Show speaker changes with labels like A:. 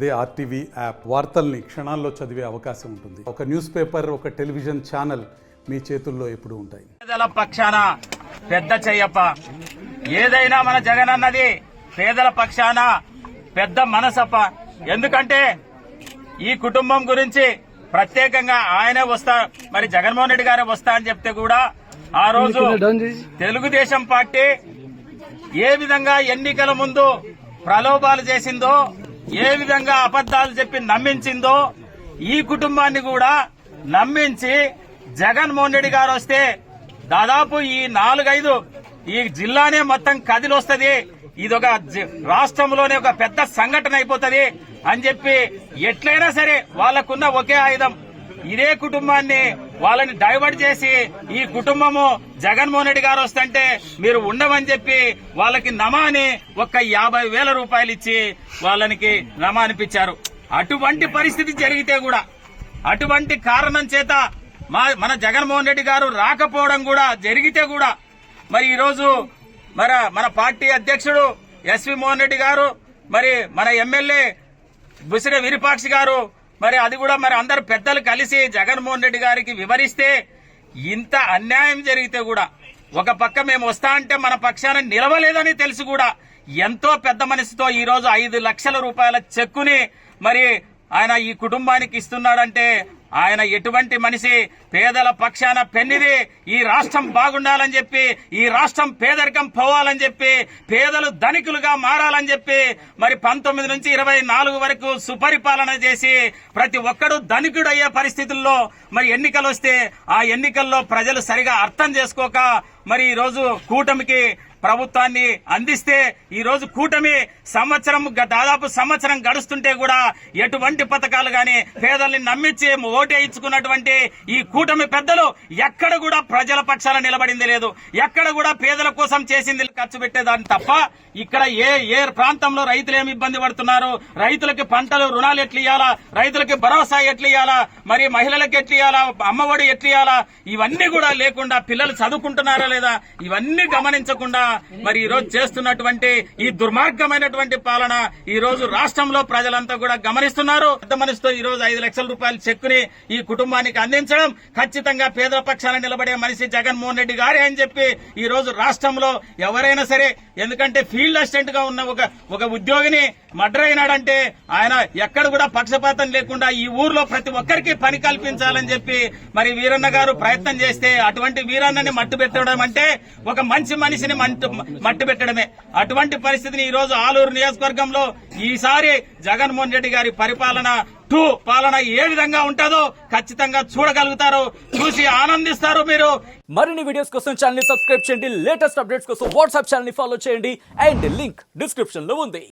A: అదే RTV app వార్తల్ని క్షణాల్లో చదివే అవకాశం ఉంటుంది. ఒక న్యూస్ పేపర్, ఒక టెలివిజన్ ఛానల్ మీ చేతుల్లో ఎప్పుడు ఉంటాయి.
B: పేదల పక్షాన పెద్ద చెయ్యప్ప. ఏదైనా మన జగన్ అన్నది పేదల పక్షాన పెద్ద మనసప్ప. ఎందుకంటే ఈ కుటుంబం గురించి ప్రత్యేకంగా ఆయనే వస్తా, మరి జగన్మోహన్ రెడ్డి గారే వస్తా అని చెప్తే కూడా ఆ రోజు తెలుగుదేశం పార్టీ ఏ విధంగా ఎన్నికల ముందు ప్రలోభాలు చేసిందో, ఏ విధంగా అబద్దాలు చెప్పి నమ్మించిందో, ఈ కుటుంబాన్ని కూడా నమ్మించి జగన్మోహన్ రెడ్డి గారు వస్తే దాదాపు ఈ 4-5 ఈ జిల్లానే మొత్తం కదిలొస్తుంది, ఇదొక రాష్ట్రంలోనే ఒక పెద్ద సంఘటన అయిపోతుంది అని చెప్పి ఎట్లయినా సరే వాళ్లకున్న ఒకే ఆయుధం ఇదే కుటుంబాన్ని వాళ్ళని డైవర్ట్ చేసి ఈ కుటుంబము జగన్మోహన్ రెడ్డి గారు వస్తుంటే మీరు ఉండమని చెప్పి వాళ్ళకి నమాని 50,000 రూపాయలు ఇచ్చి వాళ్ళకి నమా అనిపించారు. అటువంటి పరిస్థితి జరిగితే కూడా, అటువంటి కారణం చేత మన జగన్మోహన్ రెడ్డి గారు రాకపోవడం కూడా జరిగితే కూడా మరి ఈరోజు మన పార్టీ అధ్యక్షుడు ఎస్వి మోహన్ రెడ్డి గారు, మరి మన ఎమ్మెల్యే బుసిర విరూపాక్షి గారు, మరి అది కూడా మరి అందరు పెద్దలు కలిసి జగన్మోహన్ రెడ్డి గారికి వివరిస్తే ఇంత అన్యాయం జరిగితే కూడా ఒక పక్క మేము వస్తా అంటే మన పక్షాన నిలవలేదని తెలిసి కూడా ఎంతో పెద్ద మనసుతో ఈ రోజు 5 లక్షల రూపాయల చెక్కుని మరి ఆయన ఈ కుటుంబానికి ఇస్తున్నాడంటే ఆయన ఎటువంటి మనిషి, పేదల పక్షాన పెన్నిది, ఈ రాష్ట్రం బాగుండాలని చెప్పి, ఈ రాష్ట్రం పేదరికం పోవాలని చెప్పి, పేదలు ధనికులుగా మారాలని చెప్పి మరి 19 నుంచి 24 వరకు సుపరిపాలన చేసి ప్రతి ఒక్కరూ ధనికుడు అయ్యే పరిస్థితుల్లో మరి ఎన్నికలు వస్తే ఆ ఎన్నికల్లో ప్రజలు సరిగా అర్థం చేసుకోక మరి ఈ రోజు కూటమికి ప్రభుత్వాన్ని అందిస్తే ఈ రోజు కూటమి దాదాపు సంవత్సరం గడుస్తుంటే కూడా ఎటువంటి పథకాలు గాని పేదల్ని నమ్మించి ఓటేయించుకున్నటువంటి ఈ కూటమి పెద్దలు ఎక్కడ కూడా ప్రజల పక్షాన నిలబడింది లేదు, ఎక్కడ కూడా పేదల కోసం చేసింది ఖర్చు పెట్టేదాన్ని తప్ప ఇక్కడ ఏ ప్రాంతంలో రైతులు ఏమి ఇబ్బంది పడుతున్నారు, రైతులకి పంటలు రుణాలు ఎట్లు ఇయ్యాలా, రైతులకి భరోసా ఎట్లు ఇయ్యాలా, మరి మహిళలకు ఎట్లు ఇయ్యాలా, అమ్మఒడి ఎట్లు ఇయ్యాలా, ఇవన్నీ కూడా లేకుండా పిల్లలు చదువుకుంటున్నారా లేదా ఇవన్నీ గమనించకుండా మరి ఈ రోజు చేస్తున్నటువంటి ఈ దుర్మార్గమైనటువంటి పాలన ఈ రోజు రాష్ట్రంలో ప్రజలంతా కూడా గమనిస్తున్నారు. పెద్ద మనసుతో ఈ రోజు 5 లక్షల రూపాయల చెక్కుని ఈ కుటుంబానికి అందించడం ఖచ్చితంగా పేదల పక్షాన నిలబడే మనిషి జగన్మోహన్ రెడ్డి గారే అని చెప్పి ఈ రోజు రాష్ట్రంలో ఎవరైనా సరే, ఎందుకంటే ఫీల్డ్ అసిస్టెంట్ గా ఉన్న ఒక ఉద్యోగిని మర్డర్ అయినాడంటే ఆయన ఎక్కడ కూడా పక్షపాతం లేకుండా ఈ ఊర్లో ప్రతి ఒక్కరికి పని కల్పించాలని చెప్పి మరి వీరన్న గారు ప్రయత్నం చేస్తే అటువంటి వీరన్నని మట్టు పెట్టడం అంటే ఒక మంచి మనిషిని మట్టు పెట్టడమే. అటువంటి పరిస్థితిని ఈ రోజు ఆలూరు నియోజకవర్గంలో ఈసారి జగన్మోహన్ రెడ్డి గారి పాలన ఏ విధంగా ఉంటుందో ఖచ్చితంగా చూడగలుగుతారు, చూసి ఆనందిస్తారు. మీరు
C: మరిన్ని వీడియోస్ కోసం ఛానల్ ని సబ్స్క్రైబ్ చేయండి, లేటెస్ట్ అప్డేట్స్ కోసం వాట్సాప్ ఛానల్ ని ఫాలో చేయండి అండ్ లింక్ డిస్క్రిప్షన్ లో ఉంది.